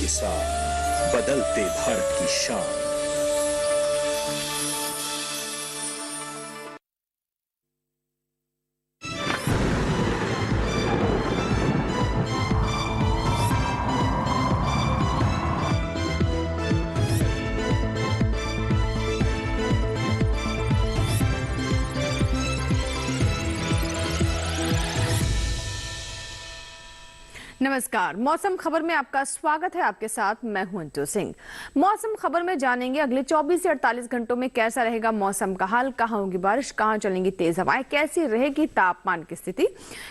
साथ बदलते भारत की शान। नमस्कार, मौसम खबर में आपका स्वागत है। आपके साथ मैं हूं अंजू सिंह। मौसम खबर में जानेंगे अगले 24 से 48 घंटों में कैसा रहेगा मौसम का हाल, कहां होगी बारिश, कहां चलेंगी तेज हवाएं, कैसी रहेगी तापमान की स्थिति।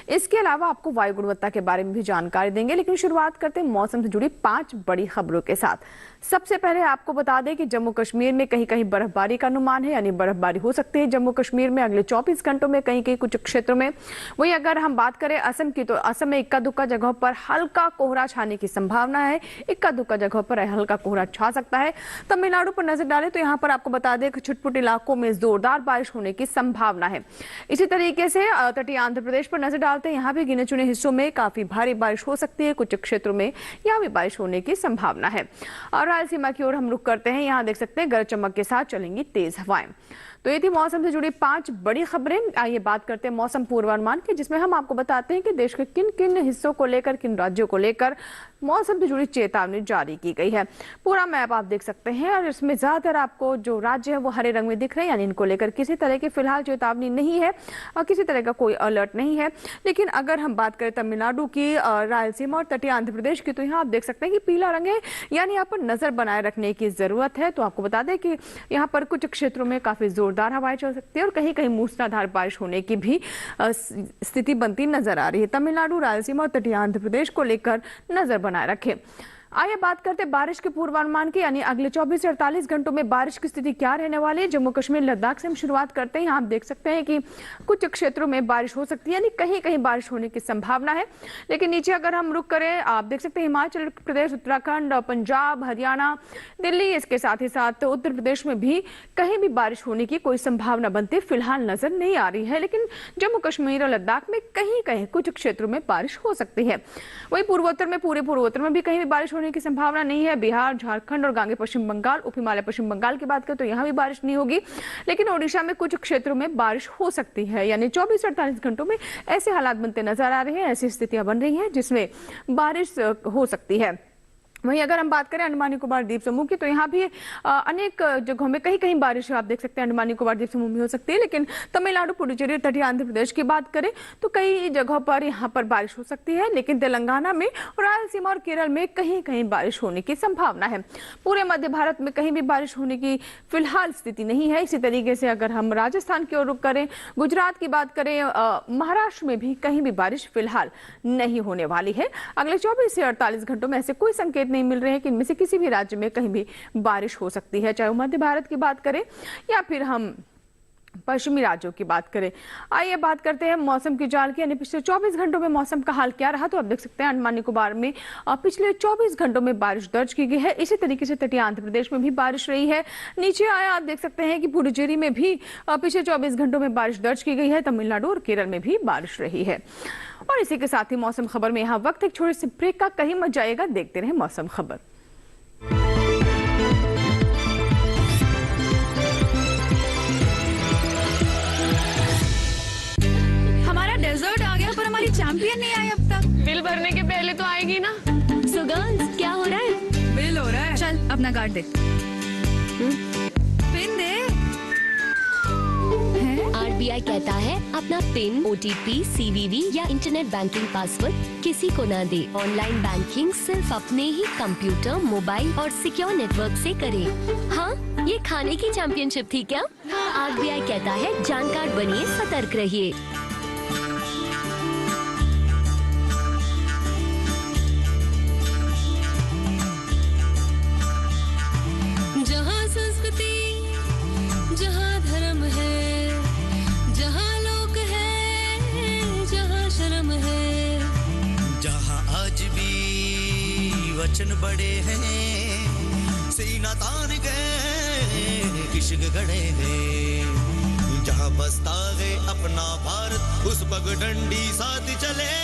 इसके अलावा आपको वायु गुणवत्ता के बारे में भी जानकारी देंगे। लेकिन शुरुआत करते हैं मौसम से जुड़ी 5 बड़ी खबरों के साथ। सबसे पहले आपको बता दें कि जम्मू कश्मीर में कहीं कहीं बर्फबारी का अनुमान है, यानी बर्फबारी हो सकती है जम्मू कश्मीर में अगले 24 घंटों में कहीं कहीं कुछ क्षेत्रों में। वहीं अगर हम बात करें असम की, तो असम में इक्का दुक्का जगहों पर हल्का कोहरा छाने की संभावना है। इक्का दुक्का जगहों पर हल्का कोहरा छा सकता है। तमिलनाडु पर नजर डालें तो यहाँ पर आपको बता दें कि छुटपुट इलाकों में जोरदार बारिश होने की संभावना है। इसी तरीके से तटीय आंध्र प्रदेश पर नजर डालते हैं, यहाँ भी गिने चुने हिस्सों में काफी भारी बारिश हो सकती है। कुछ क्षेत्रों में यहाँ भी बारिश होने की संभावना है। और रायलसीमा की ओर हम रुख करते हैं, यहाँ देख सकते हैं गरज चमक के साथ चलेंगी तेज हवाएं। तो ये थी मौसम से जुड़ी 5 बड़ी खबरें। आइए बात करते हैं मौसम पूर्वानुमान की, जिसमें हम आपको बताते हैं कि देश के किन किन हिस्सों को लेकर, किन राज्यों को लेकर मौसम से जुड़ी चेतावनी जारी की गई है। पूरा मैप आप देख सकते हैं और इसमें ज्यादातर आपको जो राज्य है वो हरे रंग में दिख रहे हैं, यानी इनको लेकर किसी तरह की फिलहाल चेतावनी नहीं है और किसी तरह का कोई अलर्ट नहीं है। लेकिन अगर हम बात करें तमिलनाडु की, रायलसीमा और तटीय आंध्र प्रदेश की, तो यहाँ आप देख सकते हैं कि पीला रंग है, यानी यहाँ पर नजर बनाए रखने की जरूरत है। तो आपको बता दें कि यहाँ पर कुछ क्षेत्रों में काफी जोरदार हवाएं चल सकती है और कहीं कहीं मूसलाधार बारिश होने की भी स्थिति बनती नजर आ रही है। तमिलनाडु, रायलसीमा और तटीय आंध्र प्रदेश को लेकर नजर बनाए रखें। आइए बात करते हैं बारिश के पूर्वानुमान की, यानी अगले 24 से 48 घंटों में बारिश की स्थिति क्या रहने वाली है। जम्मू कश्मीर, लद्दाख से हम शुरुआत करते हैं। यहाँ आप देख सकते हैं कि कुछ क्षेत्रों में बारिश हो सकती है, यानी कहीं कहीं बारिश होने की संभावना है। लेकिन नीचे अगर हम रुक करें, आप देख सकते हैं हिमाचल प्रदेश, उत्तराखंड, पंजाब, हरियाणा, दिल्ली, इसके साथ ही साथ उत्तर प्रदेश में भी कहीं भी बारिश होने की कोई संभावना बनती फिलहाल नजर नहीं आ रही है। लेकिन जम्मू कश्मीर और लद्दाख में कहीं कहीं कुछ क्षेत्रों में बारिश हो सकती है। वही पूर्वोत्तर में, पूरे पूर्वोत्तर में भी कहीं भी बारिश होने की संभावना नहीं है। बिहार, झारखंड और गांगे पश्चिम बंगाल, उप हिमालय पश्चिम बंगाल की बात करें तो यहां भी बारिश नहीं होगी। लेकिन ओडिशा में कुछ क्षेत्रों में बारिश हो सकती है, यानी 24 से 48 घंटों में ऐसे हालात बनते नजर आ रहे हैं, ऐसी स्थितियां बन रही हैं जिसमें बारिश हो सकती है। वहीं अगर हम बात करें अंडमान निकोबार द्वीप समूह की, तो यहाँ भी अनेक जगहों में कहीं कहीं बारिश आप देख सकते हैं अंडमान निकोबार द्वीप समूह में हो सकती है। लेकिन तमिलनाडु, पुडुचेरी, तटीय आंध्र प्रदेश की बात करें तो कई जगहों पर यहाँ पर बारिश हो सकती है। लेकिन तेलंगाना में, रायलसीमा और केरल में कहीं कहीं बारिश होने की संभावना है। पूरे मध्य भारत में कहीं भी बारिश होने की फिलहाल स्थिति नहीं है। इसी तरीके से अगर हम राजस्थान की ओर रुख करें, गुजरात की बात करें, महाराष्ट्र में भी कहीं भी बारिश फिलहाल नहीं होने वाली है। अगले 24 से 48 घंटों में ऐसे कोई संकेत नहीं मिल रहे हैं कि इनमें से किसी भी राज्य में कहीं भी बारिश हो सकती है, चाहे वो मध्य भारत की बात करें या फिर हम पश्चिमी राज्यों की बात करें। आइए बात करते हैं मौसम की जाल की, यानी पिछले 24 घंटों में मौसम का हाल क्या रहा। तो आप देख सकते हैं अंडमान निकोबार में पिछले 24 घंटों में बारिश दर्ज की गई है। इसी तरीके से तटीय आंध्र प्रदेश में भी बारिश रही है। नीचे आया आप देख सकते हैं कि पुडुचेरी में भी पिछले 24 घंटों में बारिश दर्ज की गई है। तमिलनाडु और केरल में भी बारिश रही है। और इसी के साथ ही मौसम खबर में यहाँ वक्त एक छोटे से ब्रेक का, कहीं मत जाइएगा, देखते रहे मौसम खबर। हमारा डेजर्ट आ गया पर हमारी चैंपियन नहीं आई अब तक। बिल भरने के पहले तो आएगी ना। सो गर्ल्स, क्या हो रहा है? बिल हो रहा है। चल अपना कार्ड दे। पिन दे। आरबीआई कहता है अपना पिन, ओटीपी, सीवीवी या इंटरनेट बैंकिंग पासवर्ड किसी को ना दे। ऑनलाइन बैंकिंग सिर्फ अपने ही कंप्यूटर, मोबाइल और सिक्योर नेटवर्क से करें। हाँ, ये खाने की चैंपियनशिप थी क्या? आरबीआई कहता है जानकार बनिए, सतर्क रहिए। जहाँ संस्कृति, जहाँ धर्म है, जहाँ लोग है, जहाँ शर्म है, जहाँ आज भी वचन बड़े हैं, सीना तान गए, इश्क गड़े हैं, जहाँ बसता है अपना भारत, उस पगडंडी साथ चले।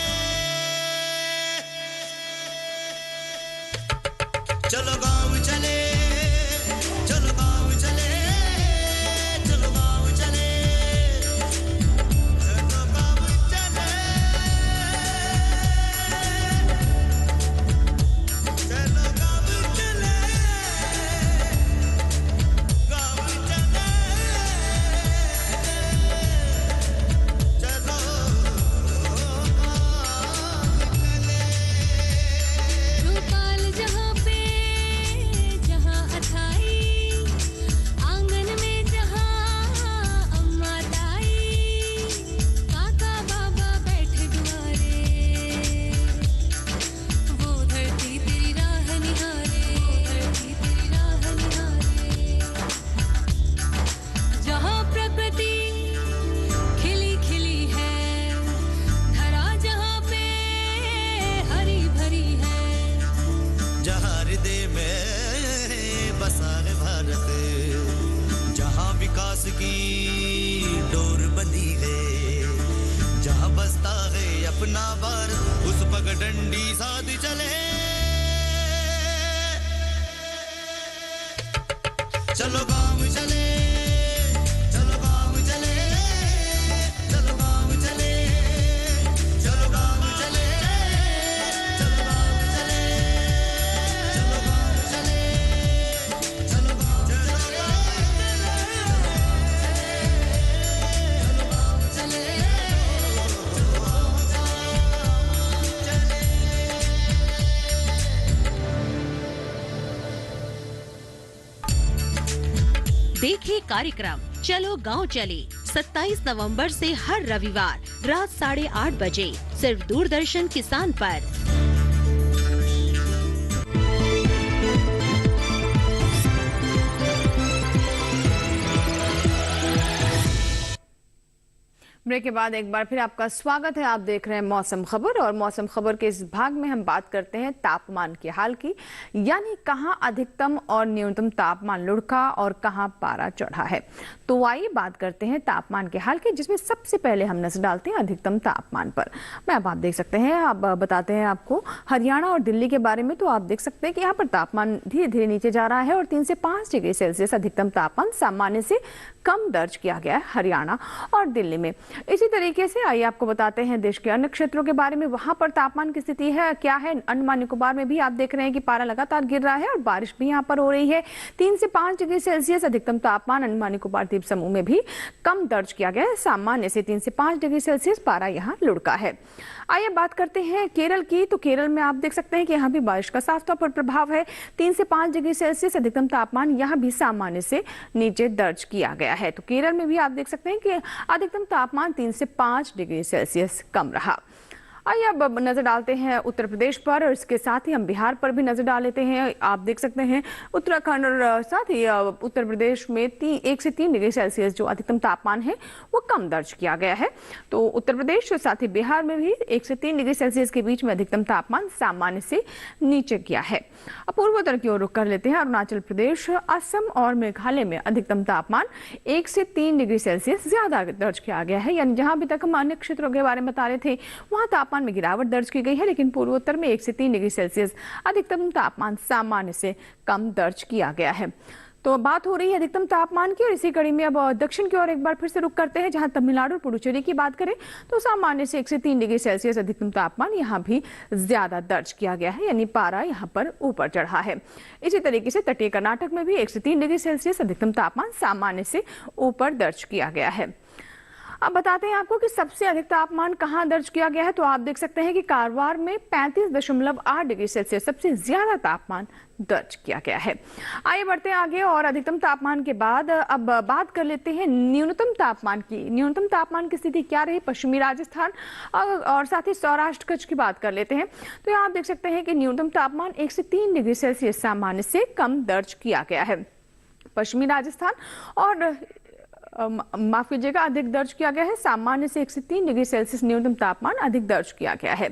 चलो गाँव चले, चलो गाँव चले, चलो गाँव चले, चलो गाँव चले, चलो गाँव चले, गाँव चले, चलो गोपाल जहाँ पे जहाँ अथाई, आंगन में जहाँ अम्मा ताई, काका बाबा बैठे दुआरे, वो धरती तेरी राह निहारे, धरती तेरी राह निहारे। जहाँ प्रकृति खिली खिली है, धरा जहाँ पे हरी भरी है, जहाँ हृदय में बसा है भारत, जहाँ विकास की डोर बंधी है, जहाँ बसता है अपना भारत, उस पगडंडी साथ चले, चलो गाँव चले, चलो गाँव चले, चलो गाँव चले, चलो गाँव चले, चलो गाँव चले, चलो गाँव चले, चलो गाँव चले, देखिए कार्यक्रम चलो गांव चले 27 नवंबर से हर रविवार रात 8:30 बजे सिर्फ दूरदर्शन किसान पर। ब्रेक के बाद एक बार फिर आपका स्वागत है। आप देख रहे हैं मौसम खबर और मौसम खबर के इस भाग में हम बात करते हैं तापमान के हाल की, यानी कहां अधिकतम और न्यूनतम तापमान लुढ़का और कहां पारा चढ़ा है। तो आइए बात करते हैं तापमान के हाल की, जिसमें सबसे पहले हम नजर डालते हैं अधिकतम तापमान पर। मैं अब आप देख सकते हैं, अब बताते हैं आपको हरियाणा और दिल्ली के बारे में। तो आप देख सकते हैं कि यहाँ पर तापमान धीरे धीरे नीचे जा रहा है और 3 से 5 डिग्री सेल्सियस अधिकतम तापमान सामान्य से कम दर्ज किया गया है हरियाणा और दिल्ली में। इसी तरीके से आइए आपको बताते हैं देश के अन्य क्षेत्रों के बारे में, वहां पर तापमान की स्थिति है क्या है। अंडमान निकोबार में भी आप देख रहे हैं कि पारा लगातार गिर रहा है और बारिश भी यहां पर हो रही है। 3 से 5 डिग्री सेल्सियस अधिकतम तापमान अंडमान निकोबार द्वीप समूह में भी कम दर्ज किया गया है। सामान्य से 3 से 5 डिग्री सेल्सियस पारा यहाँ लुढ़का है। आइए बात करते हैं केरल की। तो केरल में आप देख सकते हैं कि यहाँ भी बारिश का साफ तौर पर प्रभाव है। 3 से 5 डिग्री सेल्सियस अधिकतम तापमान यहाँ भी सामान्य से नीचे दर्ज किया गया है। तो केरल में भी आप देख सकते हैं कि अधिकतम तापमान 3 से 5 डिग्री सेल्सियस कम रहा। आइए अब नजर डालते हैं उत्तर प्रदेश पर और इसके साथ ही हम बिहार पर भी नजर डाल लेते हैं। आप देख सकते हैं उत्तराखंड और साथ ही उत्तर प्रदेश में 1 से 3 डिग्री सेल्सियस जो अधिकतम तापमान है वो कम दर्ज किया गया है। तो उत्तर प्रदेश और साथ ही बिहार में भी 1 से 3 डिग्री सेल्सियस के बीच में अधिकतम तापमान सामान्य से नीचे गया है। अब पूर्वोत्तर की ओर रुख कर लेते हैं। अरुणाचल प्रदेश, असम और मेघालय में अधिकतम तापमान 1 से 3 डिग्री सेल्सियस ज्यादा दर्ज किया गया है। यानी जहां अभी तक हम अन्य क्षेत्रों के बारे में बता रहे थे वहां तापमान में गिरावट दर्ज की गई है, लेकिन पूर्वोत्तर में 1 से 3 डिग्री सेल्सियस अधिकतम तापमान सामान्य से कम दर्ज किया गया है। तो बात हो रही है अधिकतम तापमान की और इसी कड़ी में अब दक्षिण की ओर एक बार फिर से रुख करते हैं। जहां तमिलनाडु और पुडुचेरी की बात करें तो सामान्य से 1 से 3 डिग्री सेल्सियस अधिकतम तापमान यहां भी ज्यादा दर्ज किया गया है, यानी पारा यहां पर ऊपर चढ़ा है। इसी तरीके से तटीय कर्नाटक में भी 1 से 3 डिग्री सेल्सियस अधिकतम तापमान सामान्य से ऊपर दर्ज किया गया है। अब बताते हैं आपको कि सबसे अधिक तापमान कहां दर्ज किया गया है। तो आप देख सकते हैं कि कारवार में 35.8 डिग्री सेल्सियस सबसे ज्यादा तापमान दर्ज किया गया है। आइए बढ़ते हैं आगे और अधिकतम तापमान के बाद अब बात कर लेते हैं न्यूनतम तापमान की। न्यूनतम तापमान की स्थिति क्या रही पश्चिमी राजस्थान और साथ ही सौराष्ट्र कच्छ की बात कर लेते हैं। तो यहाँ आप देख सकते हैं कि न्यूनतम तापमान 1 से 3 डिग्री सेल्सियस सामान्य से कम दर्ज किया गया है। पश्चिमी राजस्थान और माफ कीजिएगा, अधिक दर्ज किया गया है। सामान्य से 1 से 3 डिग्री सेल्सियस न्यूनतम तापमान अधिक दर्ज किया गया है।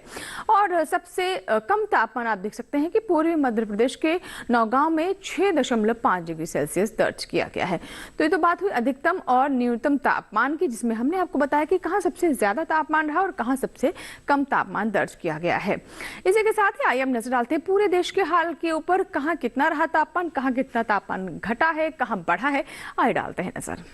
और सबसे कम तापमान आप देख सकते हैं कि पूर्वी मध्य प्रदेश के नौगांव में 6.5 डिग्री सेल्सियस दर्ज किया गया है। तो ये तो बात हुई अधिकतम और न्यूनतम तापमान की, जिसमें हमने आपको बताया कि कहाँ सबसे ज्यादा तापमान रहा और कहाँ सबसे कम तापमान दर्ज किया गया है। इसी के साथ ही आइए हम नजर डालते हैं पूरे देश के हाल के ऊपर, कहाँ कितना रहा तापमान, कहाँ कितना तापमान घटा है, कहाँ बढ़ा है, आइए डालते हैं नजर।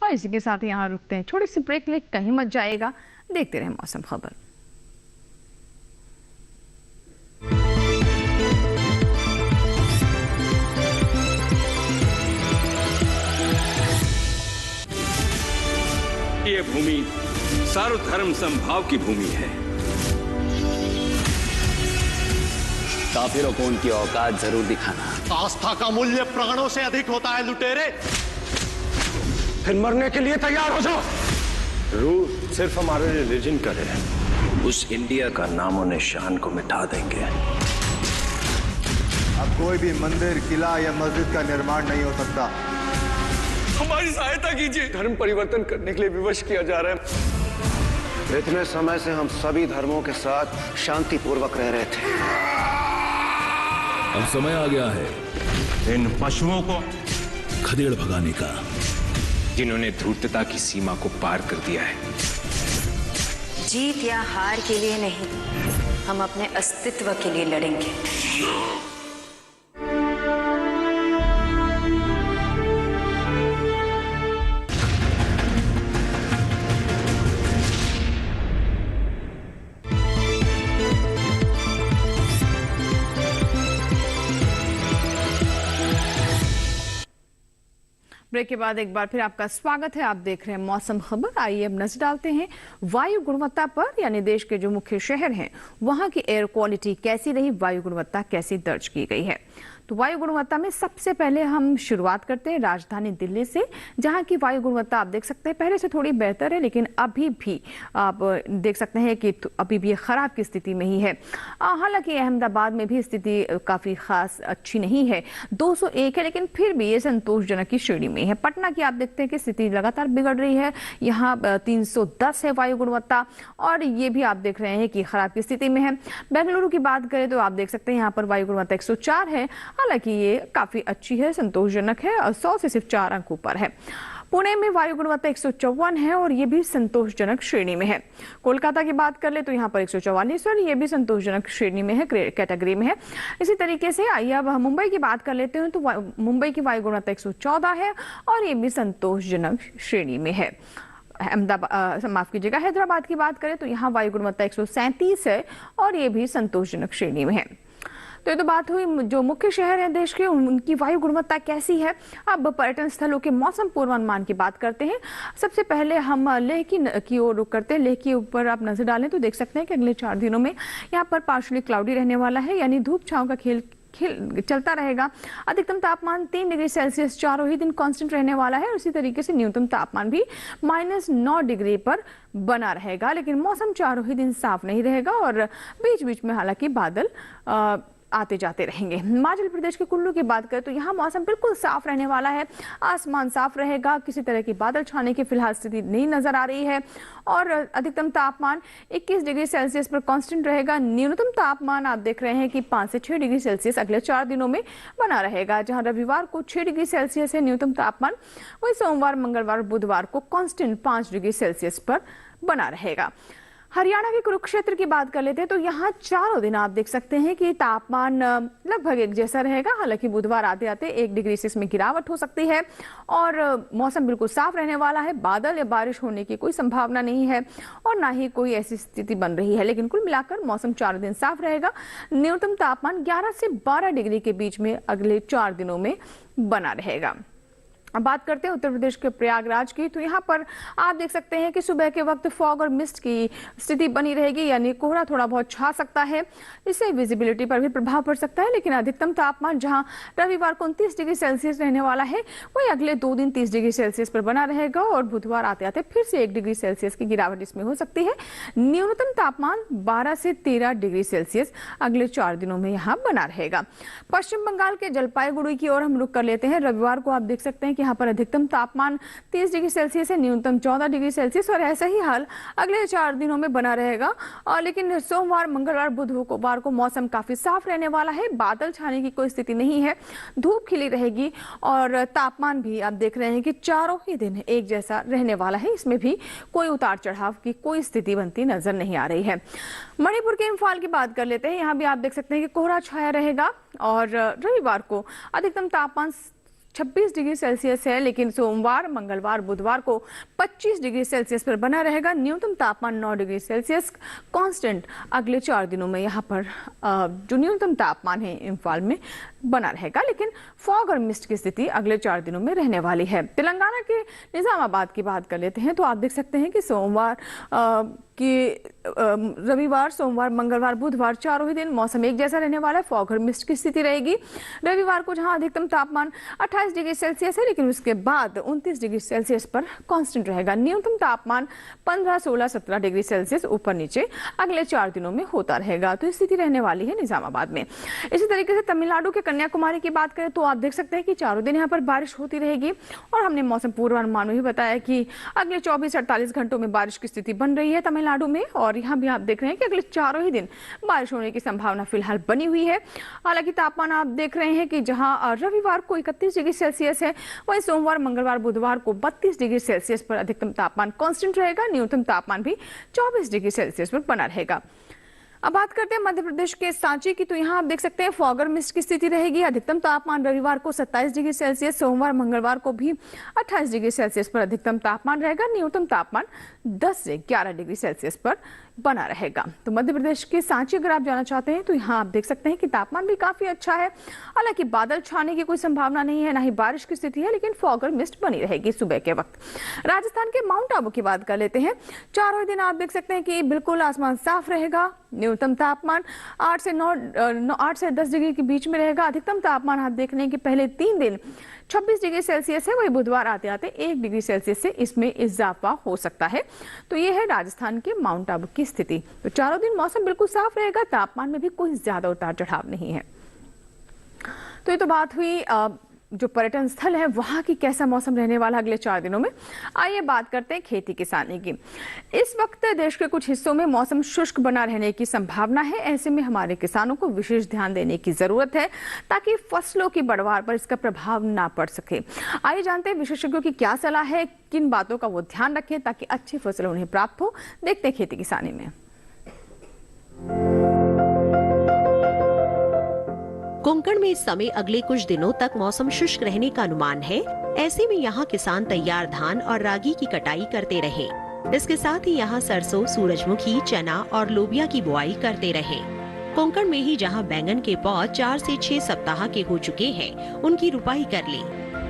और इसी के साथ यहाँ रुकते हैं, छोटी सी ब्रेक ले, कहीं मत जाएगा, देखते रहे मौसम खबर। ये भूमि सर्वधर्म समभाव की भूमि है। काफिरों को उनकी औकात जरूर दिखाना। आस्था का मूल्य प्राणों से अधिक होता है लुटेरे, फिर मरने के लिए तैयार हो जाओ। रूल सिर्फ हमारे रिलीजन का है, उस इंडिया का नामो निशान को मिटा देंगे। अब कोई भी मंदिर, किला या मस्जिद का निर्माण नहीं हो सकता। हमारी सहायता कीजिए, धर्म परिवर्तन करने के लिए विवश किया जा रहा है। इतने समय से हम सभी धर्मों के साथ शांति पूर्वक रह रहे थे। अब समय आ गया है इन पशुओं को खदेड़ भगाने का, जिन्होंने धूर्तता की सीमा को पार कर दिया है। जीत या हार के लिए नहीं, हम अपने अस्तित्व के लिए लड़ेंगे। ब्रेक के बाद एक बार फिर आपका स्वागत है। आप देख रहे हैं मौसम खबर। आइए अब नजर डालते हैं वायु गुणवत्ता पर, यानी देश के जो मुख्य शहर हैं वहां की एयर क्वालिटी कैसी रही, वायु गुणवत्ता कैसी दर्ज की गई है। तो वायु गुणवत्ता में सबसे पहले हम शुरुआत करते हैं राजधानी दिल्ली से, जहां की वायु गुणवत्ता आप देख सकते हैं पहले से थोड़ी बेहतर है, लेकिन अभी भी आप देख सकते हैं कि अभी भी खराब की स्थिति में ही है। हालांकि अहमदाबाद में भी स्थिति काफी खास अच्छी नहीं है, 201 है, लेकिन फिर भी ये संतोषजनक की श्रेणी में है। पटना की आप देखते हैं कि स्थिति लगातार बिगड़ रही है, यहाँ 310 है वायु गुणवत्ता, और ये भी आप देख रहे हैं कि खराब की स्थिति में है। बेंगलुरु की बात करें तो आप देख सकते हैं यहाँ पर वायु गुणवत्ता 104 है, हालांकि ये काफी अच्छी है, संतोषजनक है, और 100 से सिर्फ 4 अंक ऊपर है। पुणे में वायु गुणवत्ता 154 है और ये भी संतोषजनक श्रेणी में है। कोलकाता की बात कर ले तो यहाँ पर 144 और ये भी संतोषजनक श्रेणी में है, कैटेगरी में है। इसी तरीके से आइए अब मुंबई की बात कर लेते हैं, तो मुंबई की वायु गुणवत्ता 114 है और ये भी संतोषजनक श्रेणी में है। अहमदाबाद माफ कीजिएगा, हैदराबाद की बात करें तो यहाँ वायु गुणवत्ता 137 है और ये भी संतोषजनक श्रेणी में है। तो ये तो बात हुई जो मुख्य शहर हैं देश के, उनकी वायु गुणवत्ता कैसी है। अब पर्यटन स्थलों के मौसम पूर्वानुमान की बात करते हैं। सबसे पहले हम लेह की ओर रुख करते हैं। लेह के ऊपर आप नजर डालें तो देख सकते हैं कि अगले 4 दिनों में यहाँ पर पार्शली क्लाउडी रहने वाला है, यानी धूप छांव का खेल चलता रहेगा। अधिकतम तापमान 3 डिग्री सेल्सियस चारों ही दिन कांस्टेंट रहने वाला है, और इसी तरीके से न्यूनतम तापमान भी -9 डिग्री पर बना रहेगा। लेकिन मौसम चारों ही दिन साफ नहीं रहेगा और बीच बीच में हालांकि बादल आते जाते रहेंगे। हिमाचल प्रदेश के कुल्लू की बात करें तो यहाँ मौसम बिल्कुल साफ रहने वाला है, आसमान साफ रहेगा, किसी तरह की बादल छाने की फिलहाल स्थिति नहीं नजर आ रही है, और अधिकतम तापमान 21 डिग्री सेल्सियस पर कांस्टेंट रहेगा। न्यूनतम तापमान आप देख रहे हैं कि 5 से 6 डिग्री सेल्सियस अगले 4 दिनों में बना रहेगा, जहां रविवार को 6 डिग्री सेल्सियस है न्यूनतम तापमान, वही सोमवार, मंगलवार और बुधवार को कांस्टेंट 5 डिग्री सेल्सियस पर बना रहेगा। हरियाणा के कुरुक्षेत्र की बात कर लेते हैं तो यहाँ चारों दिन आप देख सकते हैं कि तापमान लगभग एक जैसा रहेगा। हालांकि बुधवार आते आते 1 डिग्री से इसमें गिरावट हो सकती है और मौसम बिल्कुल साफ रहने वाला है। बादल या बारिश होने की कोई संभावना नहीं है और ना ही कोई ऐसी स्थिति बन रही है। लेकिन कुल मिलाकर मौसम 4 दिन साफ रहेगा। न्यूनतम तापमान 11 से 12 डिग्री के बीच में अगले 4 दिनों में बना रहेगा। अब बात करते हैं उत्तर प्रदेश के प्रयागराज की, तो यहाँ पर आप देख सकते हैं कि सुबह के वक्त फॉग और मिस्ट की स्थिति बनी रहेगी, यानी कोहरा थोड़ा बहुत छा सकता है। इससे विजिबिलिटी पर भी प्रभाव पड़ सकता है। लेकिन अधिकतम तापमान जहाँ रविवार को 29 डिग्री सेल्सियस रहने वाला है, वही अगले 2 दिन 30 डिग्री सेल्सियस पर बना रहेगा और बुधवार आते आते फिर से 1 डिग्री सेल्सियस की गिरावट इसमें हो सकती है। न्यूनतम तापमान 12 से 13 डिग्री सेल्सियस अगले 4 दिनों में यहाँ बना रहेगा। पश्चिम बंगाल के जलपाईगुड़ी की ओर हम रुख कर लेते हैं। रविवार को आप देख सकते हैं कि यहाँ पर अधिकतम तापमान 30 डिग्री सेल्सियस है, न्यूनतम 14 डिग्री सेल्सियस और ऐसा ही हाल अगले 4 दिनों में बना रहेगा। और लेकिन सोमवार, मंगलवार, बुधवार को मौसम काफी साफ रहने वाला है। बादल छाने की कोई स्थिति नहीं है, धूप खिली रहेगी और तापमान भी आप देख रहे हैं कि चारों ही दिन एक जैसा रहने वाला है। इसमें भी कोई उतार चढ़ाव की कोई स्थिति बनती नजर नहीं आ रही है। मणिपुर के इम्फाल की बात कर लेते हैं। यहाँ भी आप देख सकते हैं कि कोहरा छाया रहेगा और रविवार को अधिकतम तापमान 26 डिग्री सेल्सियस है, लेकिन सोमवार, मंगलवार, बुधवार को 25 डिग्री सेल्सियस पर बना रहेगा। न्यूनतम तापमान 9 डिग्री सेल्सियस कांस्टेंट अगले 4 दिनों में यहाँ पर जो न्यूनतम तापमान है इम्फाल में बना रहेगा। लेकिन फॉग और मिस्ट की स्थिति अगले 4 दिनों में रहने वाली है। तेलंगाना के निजामाबाद की बात कर लेते हैं तो आप देख सकते हैं कि रविवार, सोमवार, मंगलवार, बुधवार चारों ही दिन मौसम एक जैसा रहने वाला है। फॉग और मिस्ट की स्थिति रहेगी। रविवार को जहां अधिकतम तापमान 28 डिग्री सेल्सियस है, लेकिन उसके बाद 29 डिग्री सेल्सियस पर कांस्टेंट रहेगा। न्यूनतम तापमान 15, 16, 17 डिग्री सेल्सियस ऊपर नीचे अगले 4 दिनों में होता रहेगा। तो स्थिति रहने वाली है निजामाबाद में। इसी तरीके से तमिलनाडु के कन्याकुमारी की बात करें तो आप देख सकते हैं कि चारों दिन यहाँ पर बारिश होती रहेगी और हमने मौसम पूर्वानुमान में भी बताया कि अगले 24-48 घंटों में बारिश की स्थिति बन रही है तमिलनाडु में। और यहाँ भी आप देख रहे हैं कि अगले चारों ही दिन बारिश होने की संभावना फिलहाल बनी हुई है। हालांकि तापमान आप देख रहे हैं कि जहां रविवार को 31 डिग्री सेल्सियस है, वहीं सोमवार, मंगलवार, बुधवार को 32 डिग्री सेल्सियस पर अधिकतम तापमान कांस्टेंट रहेगा। न्यूनतम तापमान भी 24 डिग्री सेल्सियस पर बना रहेगा। अब बात करते हैं मध्य प्रदेश के सांची की, तो यहाँ आप देख सकते हैं फॉग और मिस्ट की स्थिति रहेगी। अधिकतम तापमान रविवार को 27 डिग्री सेल्सियस, सोमवार, मंगलवार को भी 28 डिग्री सेल्सियस पर अधिकतम तापमान रहेगा। न्यूनतम तापमान 10 से 11 डिग्री सेल्सियस पर बना रहेगा। तो मध्य प्रदेश के सांची अगर आप जाना चाहते हैं तो यहाँ आप देख सकते हैं कि तापमान भी काफी अच्छा है। हालांकि बादल छाने की कोई संभावना नहीं है, ना ही बारिश की स्थिति है, लेकिन फॉग और मिस्ट बनी रहेगी सुबह के वक्त। राजस्थान के माउंट आबू की बात कर लेते हैं। चारों दिन आप देख सकते हैं कि बिल्कुल आसमान साफ रहेगा। न्यूनतम तापमान 8 से 10 डिग्री के बीच में रहेगा। अधिकतम तापमान आप देख रहे हैं कि पहले 3 दिन 26 डिग्री सेल्सियस है, वही बुधवार आते आते 1 डिग्री सेल्सियस से इसमें इजाफा हो सकता है। तो ये है राजस्थान के माउंट आबू की स्थिति। तो चारों दिन मौसम बिल्कुल साफ रहेगा, तापमान में भी कोई ज्यादा उतार चढ़ाव नहीं है। तो ये तो बात हुई जो पर्यटन स्थल है वहां की कैसा मौसम रहने वाला अगले 4 दिनों में। आइए बात करते हैं खेती किसानी की। इस वक्त देश के कुछ हिस्सों में मौसम शुष्क बना रहने की संभावना है। ऐसे में हमारे किसानों को विशेष ध्यान देने की जरूरत है ताकि फसलों की बढ़वार पर इसका प्रभाव ना पड़ सके। आइए जानते हैं विशेषज्ञों की क्या सलाह है, किन बातों का वो ध्यान रखें ताकि अच्छी फसल उन्हें प्राप्त हो। देखते हैं खेती किसानी में। कोंकण में इस समय अगले कुछ दिनों तक मौसम शुष्क रहने का अनुमान है। ऐसे में यहाँ किसान तैयार धान और रागी की कटाई करते रहे। इसके साथ ही यहाँ सरसों, सूरजमुखी, चना और लोबिया की बुआई करते रहे। कोंकण में ही जहाँ बैंगन के पौध 4 से 6 सप्ताह के हो चुके हैं, उनकी रुपाई कर ली।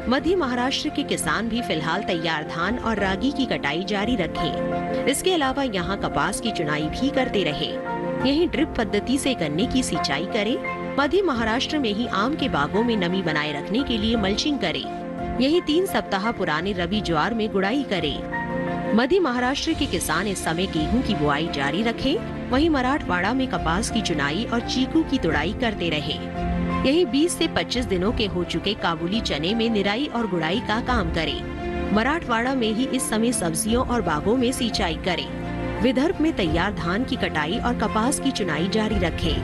मध्य महाराष्ट्र के किसान भी फिलहाल तैयार धान और रागी की कटाई जारी रखे। इसके अलावा यहाँ कपास की चुनाई भी करते रहे। यही ड्रिप पद्धति से गन्ने की सिंचाई करे। मध्य महाराष्ट्र में ही आम के बागों में नमी बनाए रखने के लिए मल्चिंग करे। यही 3 सप्ताह पुराने रबी ज्वार में गुड़ाई करे। मध्य महाराष्ट्र के किसान इस समय गेहूं की बुआई जारी रखे। वहीं मराठवाड़ा में कपास की चुनाई और चीकू की तुड़ाई करते रहे। यही 20 से 25 दिनों के हो चुके काबुली चने में निराई और गुड़ाई का काम करे। मराठवाड़ा में ही इस समय सब्जियों और बागों में सिंचाई करे। विदर्भ में तैयार धान की कटाई और कपास की चुनाई जारी रखे।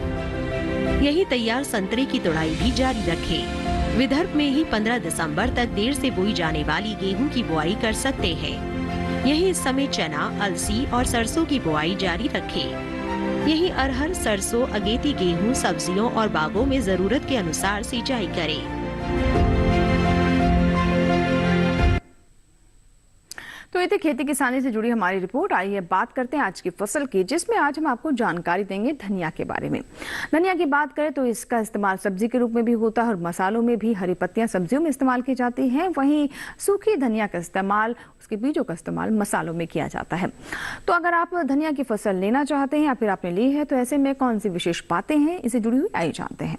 यही तैयार संतरे की तुड़ाई भी जारी रखे। विदर्भ में ही 15 दिसंबर तक देर से बोई जाने वाली गेहूं की बुआई कर सकते हैं। यही इस समय चना, अलसी और सरसों की बुआई जारी रखें। यही अरहर, सरसों, अगेती गेहूं, सब्जियों और बागों में जरूरत के अनुसार सिंचाई करें। तो ये थी खेती किसानी से जुड़ी हमारी रिपोर्ट। आइए बात करते हैं आज की फसल की, जिसमें आज हम आपको जानकारी देंगे धनिया के बारे में। धनिया की बात करें तो इसका इस्तेमाल सब्जी के रूप में भी होता है और मसालों में भी हरी पत्तियां सब्जियों में इस्तेमाल की जाती हैं। वहीं सूखी धनिया का इस्तेमाल, उसके बीजों का इस्तेमाल मसालों में किया जाता है। तो अगर आप धनिया की फसल लेना चाहते हैं या फिर आपने ली है तो ऐसे में कौन सी विशेष बातें हैं, इसे जुड़ी हुई आइए जानते हैं।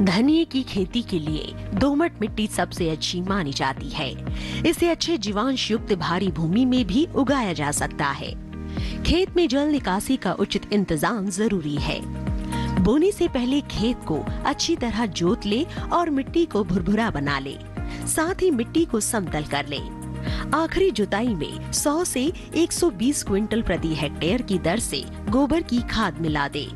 धनिये की खेती के लिए दोमट मिट्टी सबसे अच्छी मानी जाती है। इसे अच्छे जीवांश युक्त भारी भूमि में भी उगाया जा सकता है। खेत में जल निकासी का उचित इंतजाम जरूरी है। बोने से पहले खेत को अच्छी तरह जोत ले और मिट्टी को भुरभुरा बना ले। साथ ही मिट्टी को समतल कर ले। आखिरी जुताई में 100 से 120 क्विंटल प्रति हेक्टेयर की दर से गोबर की खाद मिला दे।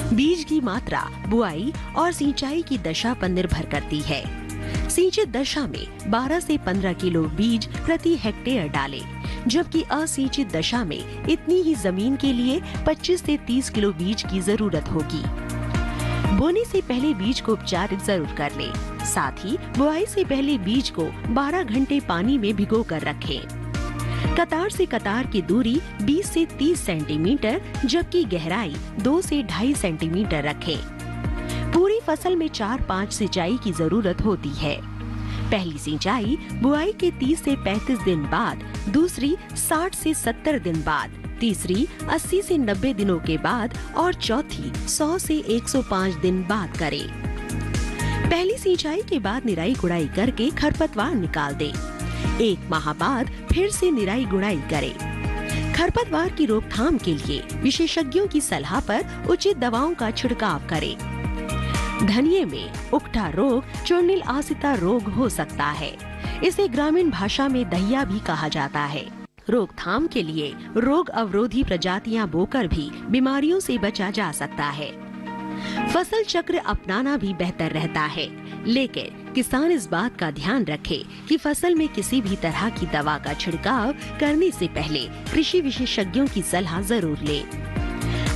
बीज की मात्रा बुआई और सिंचाई की दशा पर निर्भर करती है। सिंचित दशा में 12 से 15 किलो बीज प्रति हेक्टेयर डालें, जबकि असिंचित दशा में इतनी ही जमीन के लिए 25 से 30 किलो बीज की जरूरत होगी। बोने से पहले बीज को उपचारित जरूर कर लें। साथ ही बुआई से पहले बीज को 12 घंटे पानी में भिगो कर रखें। कतार से कतार की दूरी 20 से 30 सेंटीमीटर, जबकि गहराई 2 से 2.5 सेंटीमीटर रखें। पूरी फसल में 4-5 सिंचाई की जरूरत होती है। पहली सिंचाई बुआई के 30 से 35 दिन बाद, दूसरी 60 से 70 दिन बाद, तीसरी 80 से 90 दिनों के बाद और चौथी 100 से 105 दिन बाद करें। पहली सिंचाई के बाद निराई गुड़ाई करके खरपतवार निकाल दें। 1 माह बाद फिर से निराई गुड़ाई करें। खरपतवार की रोकथाम के लिए विशेषज्ञों की सलाह पर उचित दवाओं का छिड़काव करें। धनिये में उकठा रोग, चूर्णिल आसिता रोग हो सकता है। इसे ग्रामीण भाषा में दहिया भी कहा जाता है। रोकथाम के लिए रोग अवरोधी प्रजातियां बोकर भी बीमारियों से बचा जा सकता है। फसल चक्र अपनाना भी बेहतर रहता है, लेकिन किसान इस बात का ध्यान रखे कि फसल में किसी भी तरह की दवा का छिड़काव करने से पहले कृषि विशेषज्ञों की सलाह जरूर ले।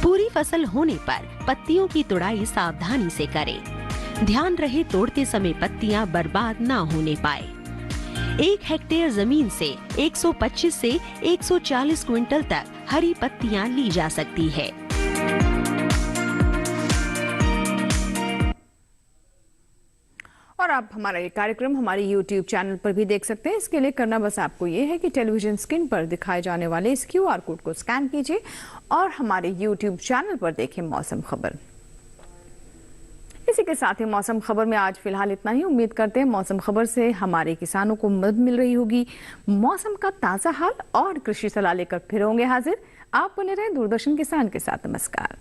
पूरी फसल होने पर पत्तियों की तुड़ाई सावधानी से करें। ध्यान रहे तोड़ते समय पत्तियां बर्बाद ना होने पाए। 1 हेक्टेयर जमीन से 125 से 140 क्विंटल तक हरी पत्तियां ली जा सकती है। और आप हमारा ये कार्यक्रम हमारे YouTube चैनल पर भी देख सकते हैं। इसके लिए करना बस आपको ये है कि टेलीविजन स्क्रीन पर दिखाए जाने वाले इस QR कोड को स्कैन कीजिए और हमारे YouTube चैनल पर देखें मौसम खबर। इसी के साथ ही मौसम खबर में आज फिलहाल इतना ही। उम्मीद करते हैं मौसम खबर से हमारे किसानों को मदद मिल रही होगी। मौसम का ताज़ा हाल और कृषि सलाह लेकर फिर होंगे हाजिर। आप बने रहें दूरदर्शन किसान के साथ। नमस्कार।